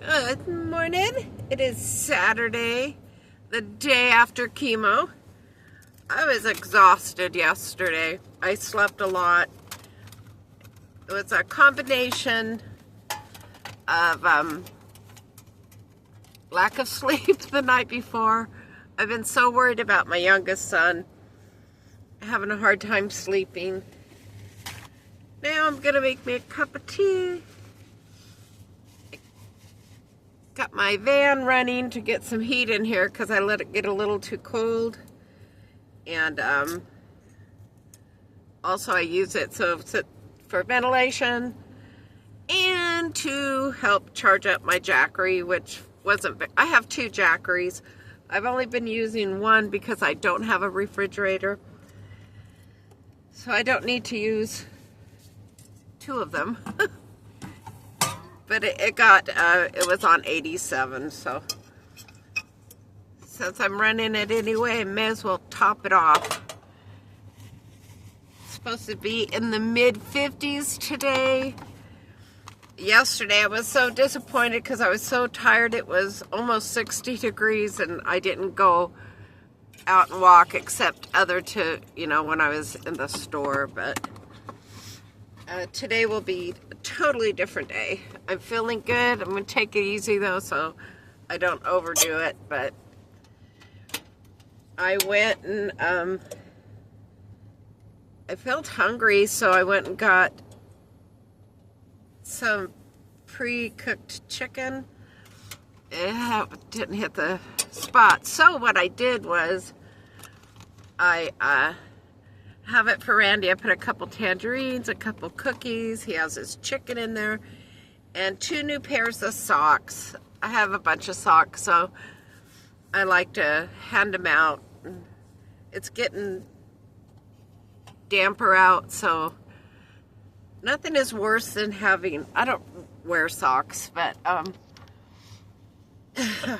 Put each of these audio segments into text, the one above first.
Good morning. It is Saturday, the day after chemo. I was exhausted yesterday. I slept a lot. It was a combination of lack of sleep the night before. I've been so worried about my youngest son having a hard time sleeping. Now I'm gonna make me a cup of tea. Got my van running to get some heat in here because I let it get a little too cold. And also I use it for ventilation and to help charge up my Jackery, which wasn't, I have two Jackeries. I've only been using one because I don't have a refrigerator. So I don't need to use two of them. But it was on 87, so since I'm running it anyway, I may as well top it off. It's supposed to be in the mid-50s today. Yesterday I was so disappointed because I was so tired. It was almost 60 degrees and I didn't go out and walk except when I was in the store, but today will be a totally different day. I'm feeling good. I'm going to take it easy though so I don't overdo it, but I went and I felt hungry, so I went and got some pre-cooked chicken. It didn't hit the spot. So what I did was I have it for Randy. I put a couple tangerines, a couple cookies. He has his chicken in there. And 2 new pairs of socks. I have a bunch of socks, so I like to hand them out. It's getting damper out, so nothing is worse than having, I don't wear socks, but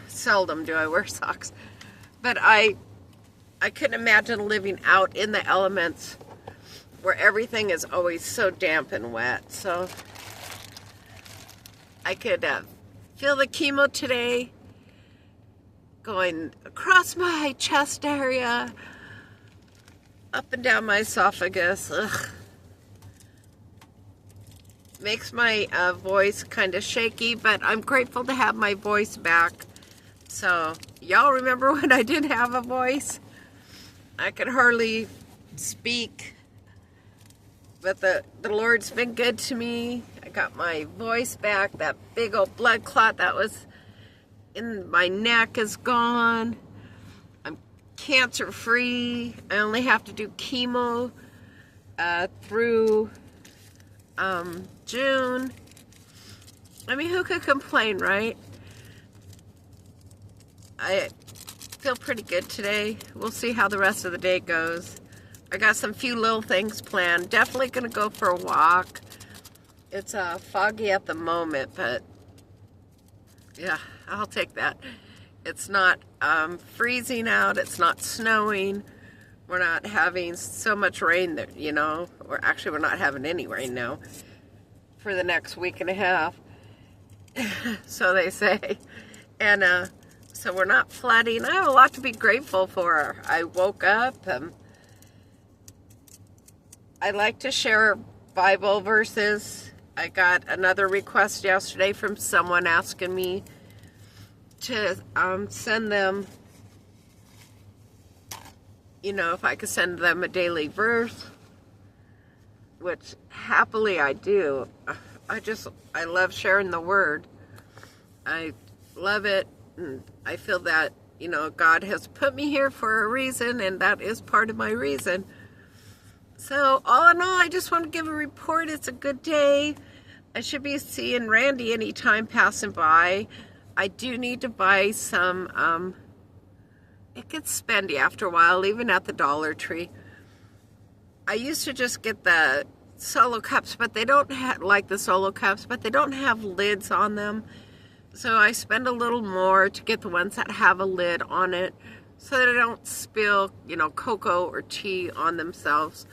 seldom do I wear socks. But I couldn't imagine living out in the elements where everything is always so damp and wet. So I could feel the chemo today going across my chest area, up and down my esophagus. Ugh. Makes my voice kind of shaky, but I'm grateful to have my voice back. So y'all remember when I didn't have a voice? I could hardly speak, but the Lord's been good to me. I got my voice back. That big old blood clot that was in my neck is gone. I'm cancer free. I only have to do chemo through June. I mean, who could complain, right? I feel pretty good today. We'll see how the rest of the day goes. I got some few little things planned. Definitely gonna go for a walk. It's foggy at the moment, but yeah, I'll take that. It's not freezing out. It's not snowing. We're not having so much rain that, or actually we're not having any rain now for the next week and a half. So they say. And so we're not flooding. I have a lot to be grateful for. I woke up. I like to share Bible verses. I got another request yesterday from someone asking me to send them, if I could send them a daily verse, which happily I do. I love sharing the word. I love it. And I feel that, God has put me here for a reason, and that is part of my reason. So, all in all, I just want to give a report. It's a good day. I should be seeing Randy anytime passing by. I do need to buy some, it gets spendy after a while, even at the Dollar Tree. I used to just get the solo cups, but they don't have, like the solo cups, but they don't have lids on them. So I spend a little more to get the ones that have a lid on it so that I don't spill, cocoa or tea on themselves.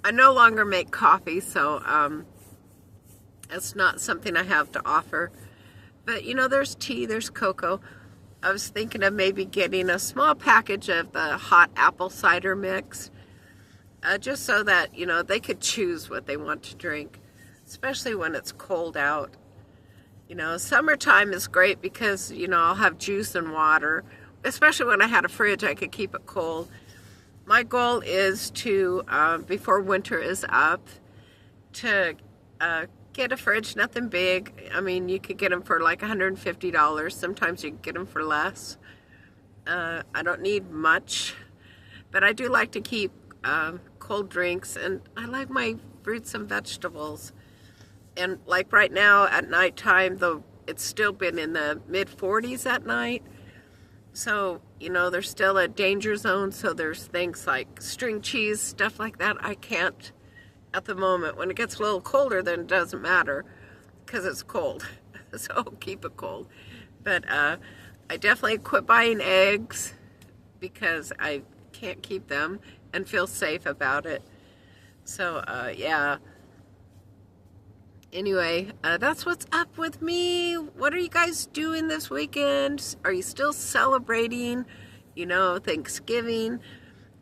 I no longer make coffee, so it's not something I have to offer. But there's tea, there's cocoa. I was thinking of maybe getting a small package of the hot apple cider mix, just so that, they could choose what they want to drink, especially when it's cold out. Summertime is great because, I'll have juice and water, especially when I had a fridge, I could keep it cold. My goal is to, before winter is up, to get a fridge, nothing big. I mean, you could get them for like $150. Sometimes you can get them for less. I don't need much, but I do like to keep cold drinks, and I like my fruits and vegetables. And like right now at nighttime, though, it's still been in the mid-40s at night. So, there's still a danger zone. So there's things like string cheese, stuff like that. I can't at the moment. When it gets a little colder, then it doesn't matter because it's cold. So keep it cold. But I definitely quit buying eggs because I can't keep them and feel safe about it. So, yeah. Anyway, that's what's up with me. What are you guys doing this weekend? Are you still celebrating, Thanksgiving?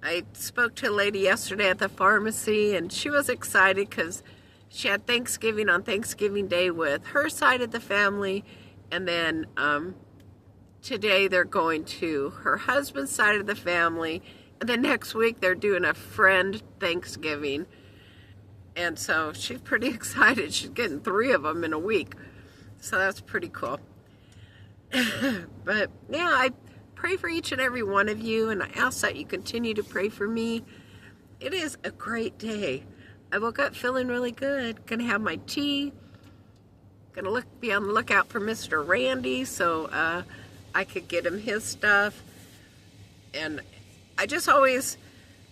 I spoke to a lady yesterday at the pharmacy, and she was excited because she had Thanksgiving on Thanksgiving Day with her side of the family, and then today they're going to her husband's side of the family, and then next week they're doing a friend Thanksgiving. And so she's pretty excited. She's getting 3 of them in a week. So that's pretty cool. But yeah, I pray for each and every one of you, and I ask that you continue to pray for me. It is a great day. I woke up feeling really good. Gonna have my tea. Gonna be on the lookout for Mr. Randy so I could get him his stuff. And I just always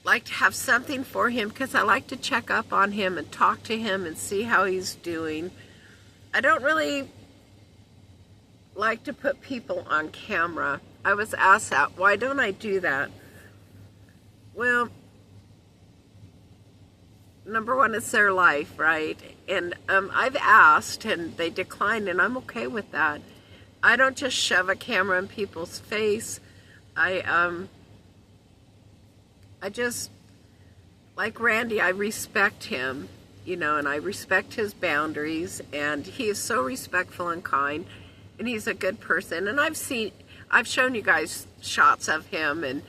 like to have something for him because I like to check up on him and talk to him and see how he's doing. I don't really like to put people on camera. I was asked that. Why don't I do that? Well, number one, it's their life, right? And I've asked and they declined, and I'm okay with that. I don't just shove a camera in people's face. I just, like Randy, I respect him, and I respect his boundaries, and he is so respectful and kind, and he's a good person. And I've shown you guys shots of him, and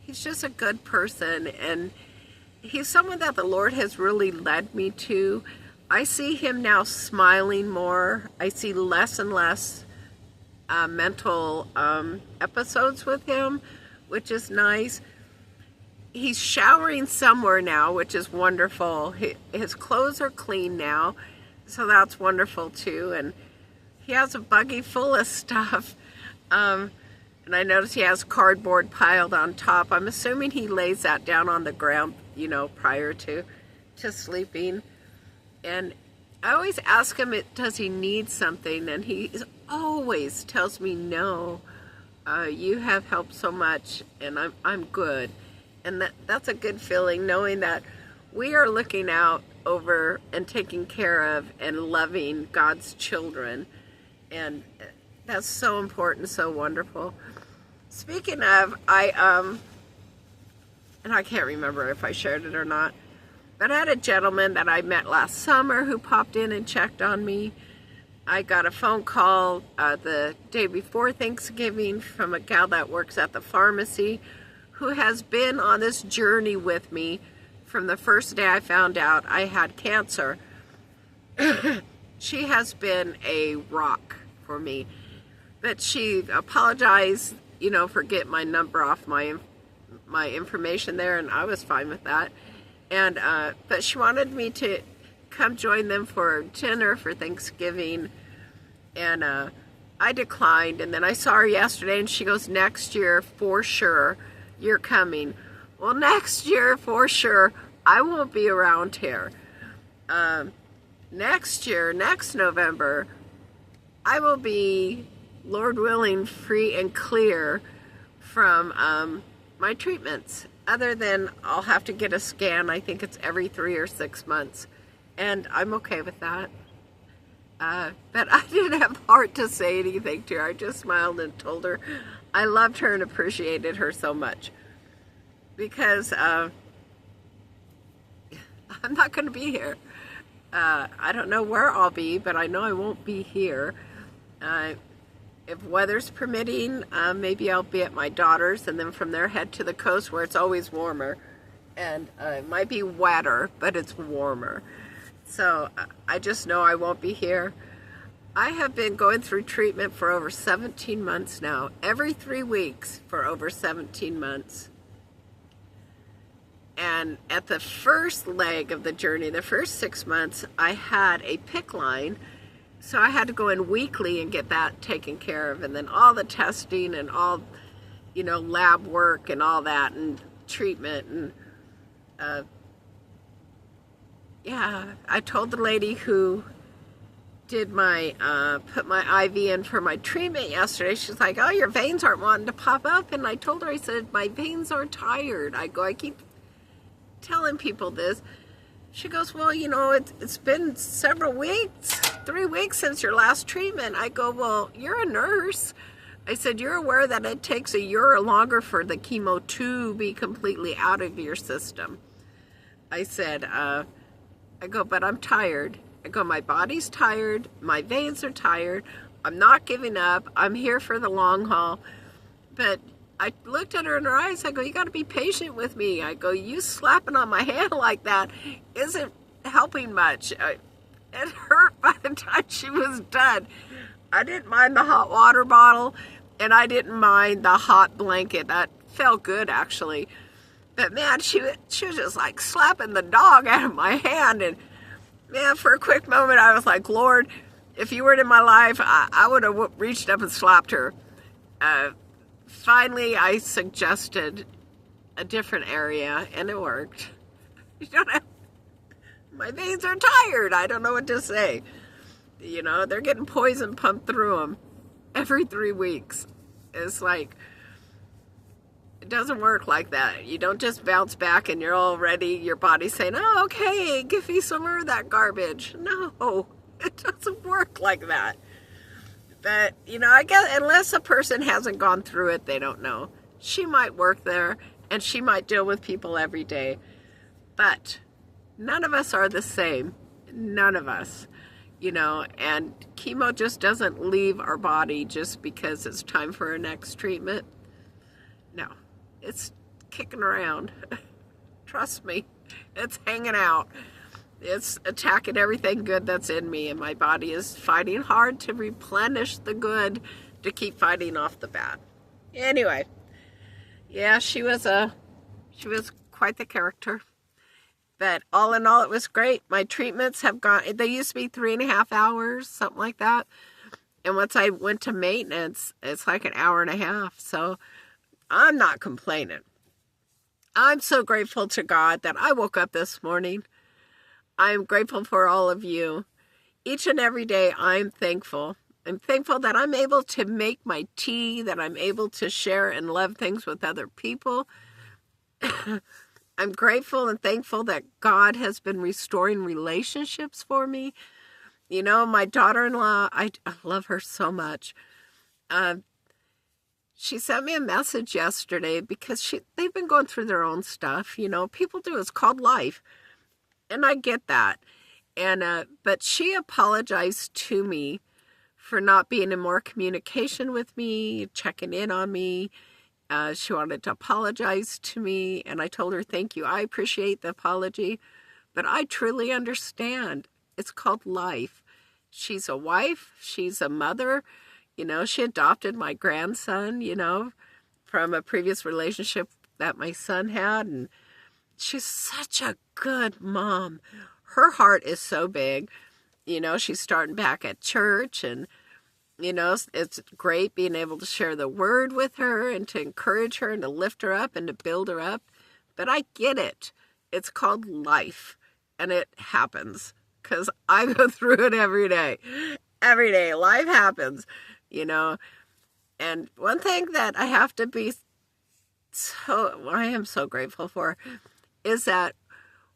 he's just a good person, and he's someone that the Lord has really led me to. I see him now smiling more. I see less and less mental episodes with him, which is nice. He's showering somewhere now, which is wonderful. His clothes are clean now, so that's wonderful too. And he has a buggy full of stuff. And I notice he has cardboard piled on top. I'm assuming he lays that down on the ground, prior to sleeping. And I always ask him, does he need something? And he always tells me no. You have helped so much, and I'm good. And that's a good feeling, knowing that we are looking out over and taking care of and loving God's children. And that's so important, so wonderful. Speaking of, and I can't remember if I shared it or not, but I had a gentleman that I met last summer who popped in and checked on me. I got a phone call the day before Thanksgiving from a gal that works at the pharmacy who has been on this journey with me from the first day I found out I had cancer. She has been a rock for me. But she apologized, for getting my number off my information there, and I was fine with that. And but she wanted me to come join them for dinner for Thanksgiving, and I declined. And then I saw her yesterday, and she goes, next year for sure you're coming. Well, next year for sure I won't be around here. Next year, next November, I will be, Lord willing, free and clear from my treatments, other than I'll have to get a scan. I think it's every 3 or 6 months. And I'm okay with that. But I didn't have heart to say anything to her. I just smiled and told her I loved her and appreciated her so much. Because I'm not going to be here. I don't know where I'll be, but I know I won't be here. If weather's permitting, maybe I'll be at my daughter's, and then from there head to the coast where it's always warmer. And it might be wetter, but it's warmer. So I just know I won't be here. I have been going through treatment for over 17 months now, every 3 weeks for over 17 months. And at the first leg of the journey, the first 6 months, I had a PICC line. So I had to go in weekly and get that taken care of. And then all the testing and all, lab work and all that and treatment. And I told the lady who did put my IV in for my treatment yesterday, she's like, oh, your veins aren't wanting to pop up. And I told her, I said, my veins are tired. I keep telling people this. She goes, well, it's been several weeks, 3 weeks since your last treatment. I go, well, you're a nurse. I said, you're aware that it takes a year or longer for the chemo to be completely out of your system. I said, but I'm tired. I go, my body's tired. My veins are tired. I'm not giving up. I'm here for the long haul. But I looked at her in her eyes. I go, you got to be patient with me. I go, you slapping on my hand like that isn't helping much. It hurt by the time she was done. I didn't mind the hot water bottle, and I didn't mind the hot blanket. That felt good, actually. But man, she was just like slapping the dog out of my hand. And man, for a quick moment, I was like, Lord, if you weren't in my life, I would have reached up and slapped her. Finally, I suggested a different area, and it worked. My veins are tired. I don't know what to say. They're getting poison pumped through them every 3 weeks. It's like, it doesn't work like that. You don't just bounce back and you're already, your body's saying, oh, okay, give me some more of that garbage. No, it doesn't work like that. But, I guess unless a person hasn't gone through it, they don't know. She might work there and she might deal with people every day. But none of us are the same. None of us. And chemo just doesn't leave our body just because it's time for our next treatment. No, it's kicking around. Trust me, it's hanging out. It's attacking everything good that's in me, and my body is fighting hard to replenish the good to keep fighting off the bad. Anyway, yeah, she was quite the character. But all in all, it was great. My treatments have gone, they used to be 3.5 hours, something like that. And once I went to maintenance, it's like an hour and a half. So I'm not complaining. I'm so grateful to God that I woke up this morning. I'm grateful for all of you. Each and every day, I'm thankful. I'm thankful that I'm able to make my tea, that I'm able to share and love things with other people. I'm grateful and thankful that God has been restoring relationships for me. My daughter-in-law, I love her so much. She sent me a message yesterday because they've been going through their own stuff. People do. It's called life. And I get that. And but she apologized to me for not being in more communication with me, checking in on me. She wanted to apologize to me, and I told her, thank you. I appreciate the apology, but I truly understand. It's called life. She's a wife. She's a mother. She adopted my grandson, from a previous relationship that my son had, and she's such a good mom. Her heart is so big. She's starting back at church, and it's great being able to share the word with her and to encourage her and to lift her up and to build her up. But I get it. It's called life, and it happens because I go through it every day. Every day, life happens, And one thing that I have to be I am so grateful for is that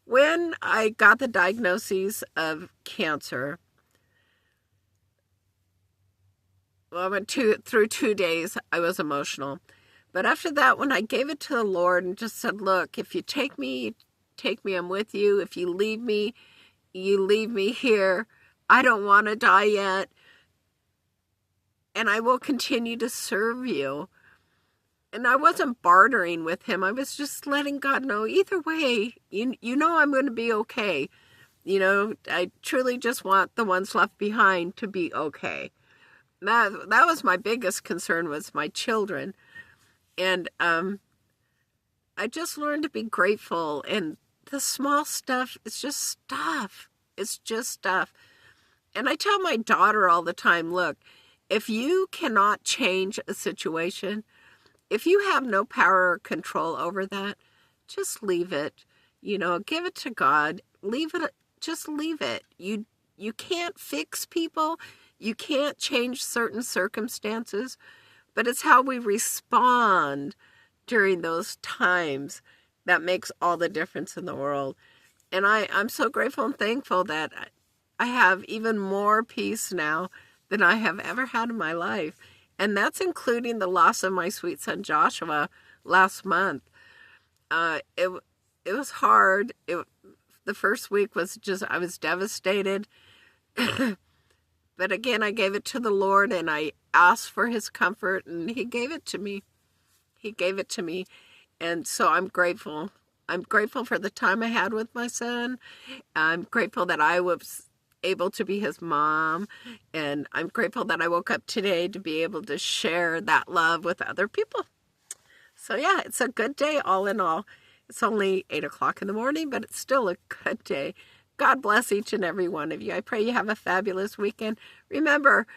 when I got the diagnosis of cancer, I went through 2 days. I was emotional. But after that, when I gave it to the Lord and just said, look, if you take me, I'm with you. If you leave me here. I don't want to die yet. And I will continue to serve you. And I wasn't bartering with him. I was just letting God know, either way, you know I'm going to be okay. You know, I truly just want the ones left behind to be okay. That was my biggest concern, was my children. And I just learned to be grateful. And the small stuff is just stuff. It's just stuff. And I tell my daughter all the time, look, if you cannot change a situation, if you have no power or control over that, just leave it. You know, give it to God. Leave it. Just leave it. You can't fix people. You can't change certain circumstances, but it's how we respond during those times that makes all the difference in the world. And I'm so grateful and thankful that I have even more peace now than I have ever had in my life. And that's including the loss of my sweet son Joshua last month. It was hard. The first week was just, I was devastated. But again, I gave it to the Lord and I asked for his comfort and he gave it to me. He gave it to me. And so I'm grateful. I'm grateful for the time I had with my son. I'm grateful that I was able to be his mom. And I'm grateful that I woke up today to be able to share that love with other people. So yeah, it's a good day all in all. It's only 8 o'clock in the morning, but it's still a good day. God bless each and every one of you. I pray you have a fabulous weekend. Remember,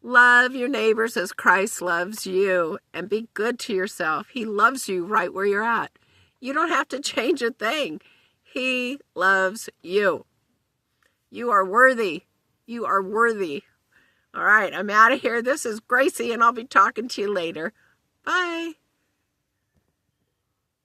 love your neighbors as Christ loves you, and be good to yourself. He loves you right where you're at. You don't have to change a thing. He loves you. You are worthy. You are worthy. All right, I'm out of here. This is Gracie, and I'll be talking to you later. Bye.